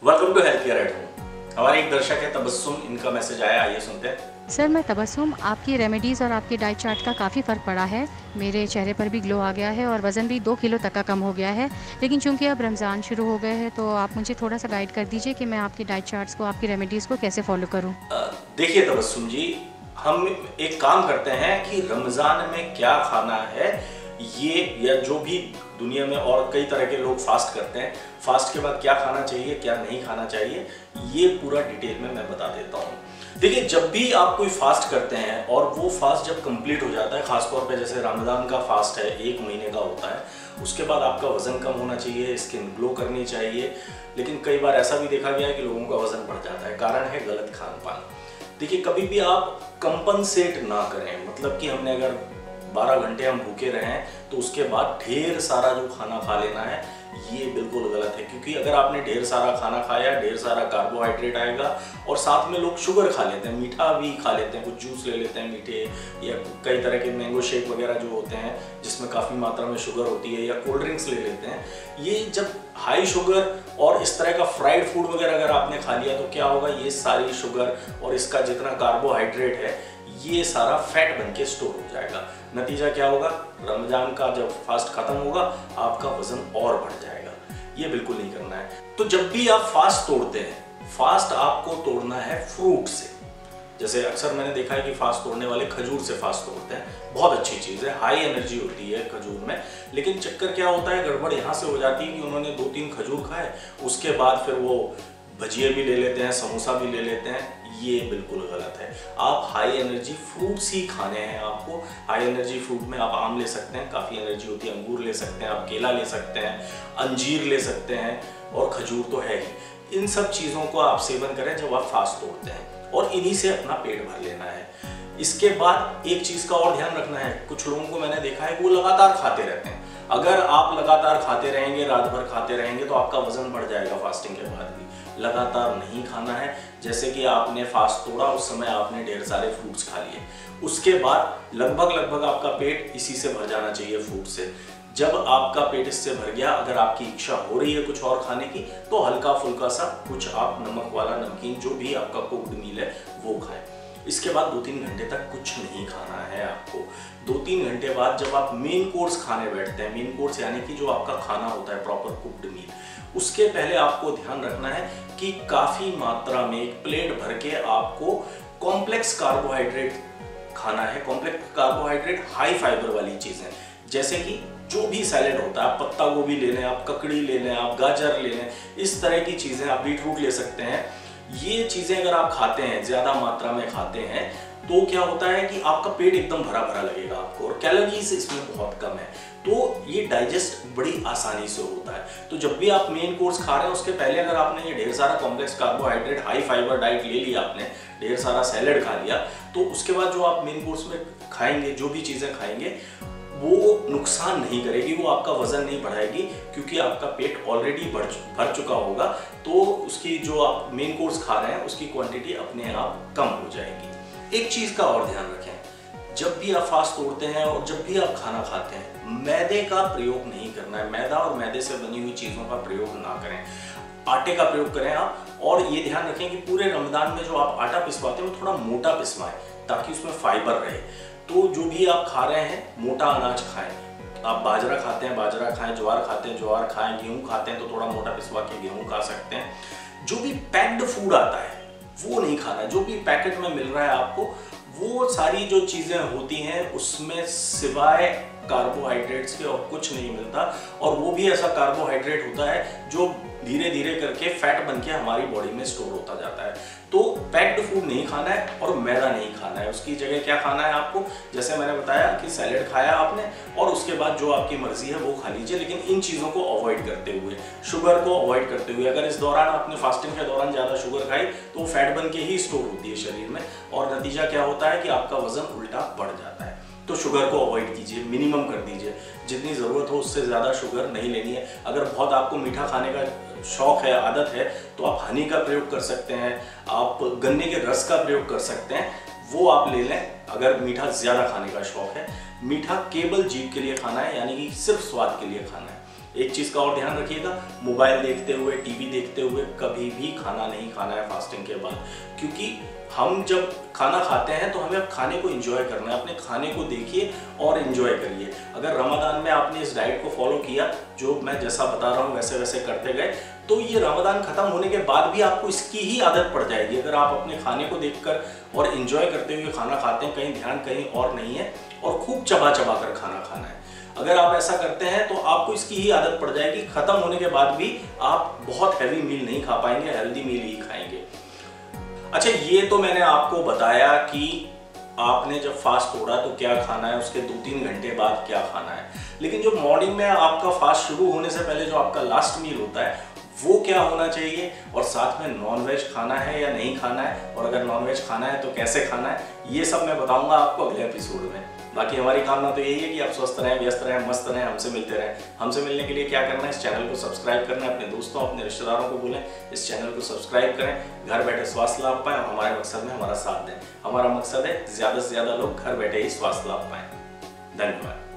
Welcome to health care at home. हमारे एक दर्शक है तबस्सुम, इनका मैसेज आया, आइए सुनते हैं। सर मैं तबस्सुम, आपकी रेमेडीज़ और आपकी डाइट चार्ट का काफ़ी फ़र्क पड़ा है। मेरे चेहरे पर भी ग्लो आ गया है और वज़न भी 2 किलो तक का कम हो गया है। लेकिन चूंकि अब रमज़ान शुरू हो गए हैं तो आप मुझे थोड़ा सा गाइड कर दीजिए कि मैं आपकी डाइट चार्ट्स को, आपकी रेमेडीज़ को कैसे फॉलो करूँ। देखिए तबस्सुम जी, हम एक काम करते हैं कि रमज़ान में क्या खाना है ये, या जो भी दुनिया में और कई तरह के लोग फास्ट करते हैं, फास्ट के बाद क्या खाना चाहिए क्या नहीं खाना चाहिए, ये पूरा डिटेल में मैं बता देता हूँ। देखिए, जब भी आप कोई फास्ट करते हैं और वो फास्ट जब कंप्लीट हो जाता है, खासतौर पे जैसे रमज़ान का फास्ट है 1 महीने का होता है, उसके बाद आपका वज़न कम होना चाहिए, स्किन ग्लो करनी चाहिए। लेकिन कई बार ऐसा भी देखा गया है कि लोगों का वज़न बढ़ जाता है, कारण है गलत खान पान। देखिए, कभी भी आप कंपनसेट ना करें, मतलब कि हमने अगर 12 घंटे हम भूखे रहें तो उसके बाद ढेर सारा जो खाना खा लेना है, ये बिल्कुल गलत है। क्योंकि अगर आपने ढेर सारा खाना खाया, ढेर सारा कार्बोहाइड्रेट आएगा, और साथ में लोग शुगर खा लेते हैं, मीठा भी खा लेते हैं, कुछ जूस ले लेते हैं मीठे, या कई तरह के मैंगो शेक वगैरह जो होते हैं जिसमें काफ़ी मात्रा में शुगर होती है, या कोल्ड ड्रिंक्स ले लेते हैं। ये जब हाई शुगर और इस तरह का फ्राइड फूड वगैरह अगर आपने खा लिया तो क्या होगा, ये सारी शुगर और इसका जितना कार्बोहाइड्रेट है ये सारा फैट बन के स्टोर हो जाएगा। नतीजा क्या होगा, रमजान का जब फास्ट खत्म होगा आपका वजन और बढ़ जाएगा। ये बिल्कुल नहीं करना है। तो जब भी आप फास्ट तोड़ते हैं, फास्ट आपको तोड़ना है फ्रूट से। जैसे अक्सर मैंने देखा है कि फास्ट तोड़ने वाले खजूर से फास्ट तोड़ते हैं, बहुत अच्छी चीज़ है, हाई एनर्जी होती है खजूर में। लेकिन चक्कर क्या होता है, गड़बड़ यहाँ से हो जाती है कि उन्होंने 2-3 खजूर खाए, उसके बाद फिर वो भजिए भी ले लेते हैं, समोसा भी ले लेते हैं। ये बिल्कुल गलत है। आप हाई एनर्जी फ्रूट्स ही खाने हैं आपको। हाई एनर्जी फ्रूट में आप आम ले सकते हैं, काफ़ी एनर्जी होती है, अंगूर ले सकते हैं, आप केला ले सकते हैं, अंजीर ले सकते हैं, और खजूर तो है ही। इन सब चीज़ों को आप सेवन करें जब आप फास्ट तोड़ते हैं, और इन्हीं से अपना पेट भर लेना है। इसके बाद एक चीज़ का और ध्यान रखना है, कुछ लोगों को मैंने देखा है कि वो लगातार खाते रहते हैं। अगर आप लगातार खाते रहेंगे, रात भर खाते रहेंगे, तो आपका वजन बढ़ जाएगा फास्टिंग के बाद भी। लगातार नहीं खाना है। जैसे कि आपने फास्ट तोड़ा, उस समय आपने ढेर सारे फ्रूट्स खा लिए, उसके बाद लगभग आपका पेट इसी से भर जाना चाहिए, फ्रूट से। जब आपका पेट इससे भर गया, अगर आपकी इच्छा हो रही है कुछ और खाने की, तो हल्का फुल्का सा कुछ आप नमक वाला नमकीन, जो भी आपका कुक्ड मील है वो खाएं। इसके बाद 2-3 घंटे तक कुछ नहीं खाना है आपको। 2-3 घंटे बाद जब आप मेन कोर्स खाने बैठते हैं, मेन कोर्स यानी कि जो आपका खाना होता है प्रॉपर कुक्ड मील, उसके पहले आपको ध्यान रखना है कि काफ़ी मात्रा में एक प्लेट भर के आपको कॉम्प्लेक्स कार्बोहाइड्रेट खाना है। कॉम्प्लेक्स कार्बोहाइड्रेट हाई फाइबर वाली चीज़ें, जैसे कि जो भी सैलेड होता है, आप पत्ता गोभी ले लें, आप ककड़ी ले लें, आप गाजर ले लें, इस तरह की चीज़ें, आप बीटरूट ले सकते हैं। ये चीज़ें अगर आप खाते हैं, ज़्यादा मात्रा में खाते हैं, तो क्या होता है कि आपका पेट एकदम भरा भरा लगेगा आपको, और कैलोरीज इसमें बहुत कम है, तो ये डाइजेस्ट बड़ी आसानी से होता है। तो जब भी आप मेन कोर्स खा रहे हैं, उसके पहले अगर आपने ये ढेर सारा complex carbohydrate high fibre diet ले लिया, आपने ढेर सारा सैलेड खा लिया, तो उसके बाद जो आप मेन कोर्स में खाएंगे, जो भी चीज़ें खाएंगे, वो नुकसान नहीं करेगी, वो आपका वजन नहीं बढ़ाएगी, क्योंकि आपका पेट ऑलरेडी भर चुका होगा। तो उसकी जो आप मेन कोर्स खा रहे हैं उसकी क्वांटिटी अपने आप कम हो जाएगी। एक चीज़ का और ध्यान रखें, जब भी आप फास्ट तोड़ते हैं और जब भी आप खाना खाते हैं, मैदे का प्रयोग नहीं करना है। मैदा और मैदे से बनी हुई चीज़ों का प्रयोग ना करें, आटे का प्रयोग करें आप। और ये ध्यान रखें कि पूरे रमजान में जो आप आटा पिसवाते हैं वो थोड़ा मोटा पिसवाएं, ताकि उसमें फाइबर रहे। तो जो भी आप खा रहे हैं, मोटा अनाज खाएं। आप बाजरा खाते हैं बाजरा खाएं, ज्वार खाते हैं ज्वार खाएं, गेहूँ खाते हैं तो थोड़ा मोटा पिसवा के गेहूँ खा सकते हैं। जो भी पैक्ड फूड आता है वो नहीं खाना है। जो भी पैकेट में मिल रहा है आपको, वो सारी जो चीज़ें होती हैं उसमें सिवाय कार्बोहाइड्रेट्स के और कुछ नहीं मिलता, और वो भी ऐसा कार्बोहाइड्रेट होता है जो धीरे धीरे करके फैट बन के हमारी बॉडी में स्टोर होता जाता है। तो पैक्ड फूड नहीं खाना है और मैदा नहीं खाना है। उसकी जगह क्या खाना है आपको, जैसे मैंने बताया कि सैलेड खाया आपने, और उसके बाद जो आपकी मर्जी है वो खा लीजिए, लेकिन इन चीज़ों को अवॉइड करते हुए, शुगर को अवॉइड करते हुए। अगर इस दौरान आपने फास्टिंग के दौरान ज़्यादा शुगर खाई तो वो फैट बन के ही स्टोर होती है शरीर में, और नतीजा क्या होता है कि आपका वजन उल्टा बढ़ जाता है। तो शुगर को अवॉइड कीजिए, मिनिमम कर दीजिए, जितनी ज़रूरत हो उससे ज़्यादा शुगर नहीं लेनी है। अगर बहुत आपको मीठा खाने का शौक है, आदत है, तो आप हनी का प्रयोग कर सकते हैं, आप गन्ने के रस का प्रयोग कर सकते हैं, वो आप ले लें अगर मीठा ज़्यादा खाने का शौक है। मीठा केवल जीभ के लिए खाना है, यानी कि सिर्फ स्वाद के लिए खाना है। एक चीज़ का और ध्यान रखिएगा, मोबाइल देखते हुए, टीवी देखते हुए कभी भी खाना नहीं खाना है फास्टिंग के बाद, क्योंकि हम जब खाना खाते हैं तो हमें अब खाने को एंजॉय करना है। अपने खाने को देखिए और एंजॉय करिए। अगर रमज़ान में आपने इस डाइट को फॉलो किया, जो मैं जैसा बता रहा हूँ वैसे वैसे करते गए, तो ये रमज़ान ख़त्म होने के बाद भी आपको इसकी ही आदत पड़ जाएगी। अगर आप अपने खाने को देखकर और एंजॉय करते हुए खाना खाते हैं, कहीं ध्यान कहीं और नहीं है, और खूब चबा चबा कर खाना खाना है, अगर आप ऐसा करते हैं तो आपको इसकी ही आदत पड़ जाएगी। ख़त्म होने के बाद भी आप बहुत हैवी मील नहीं खा पाएंगे, हेल्दी मील ही खाएंगे। अच्छा, ये तो मैंने आपको बताया कि आपने जब फास्ट तोड़ा तो क्या खाना है, उसके 2-3 घंटे बाद क्या खाना है। लेकिन जो मॉर्निंग में आपका फास्ट शुरू होने से पहले जो आपका लास्ट मील होता है वो क्या होना चाहिए, और साथ में नॉनवेज खाना है या नहीं खाना है, और अगर नॉनवेज खाना है तो कैसे खाना है, ये सब मैं बताऊंगा आपको अगले एपिसोड में। बाकी हमारी कामना तो यही है कि आप स्वस्थ रहें, व्यस्त रहें, मस्त रहें, हमसे मिलते रहें। हमसे मिलने के लिए क्या करना है, इस चैनल को सब्सक्राइब करना है, अपने दोस्तों अपने रिश्तेदारों को बोलें इस चैनल को सब्सक्राइब करें, घर बैठे स्वास्थ्य लाभ पाएं और हमारे मकसद में हमारा साथ दें। हमारा मकसद है ज़्यादा से ज़्यादा लोग घर बैठे ही स्वास्थ्य लाभ पाएं। धन्यवाद।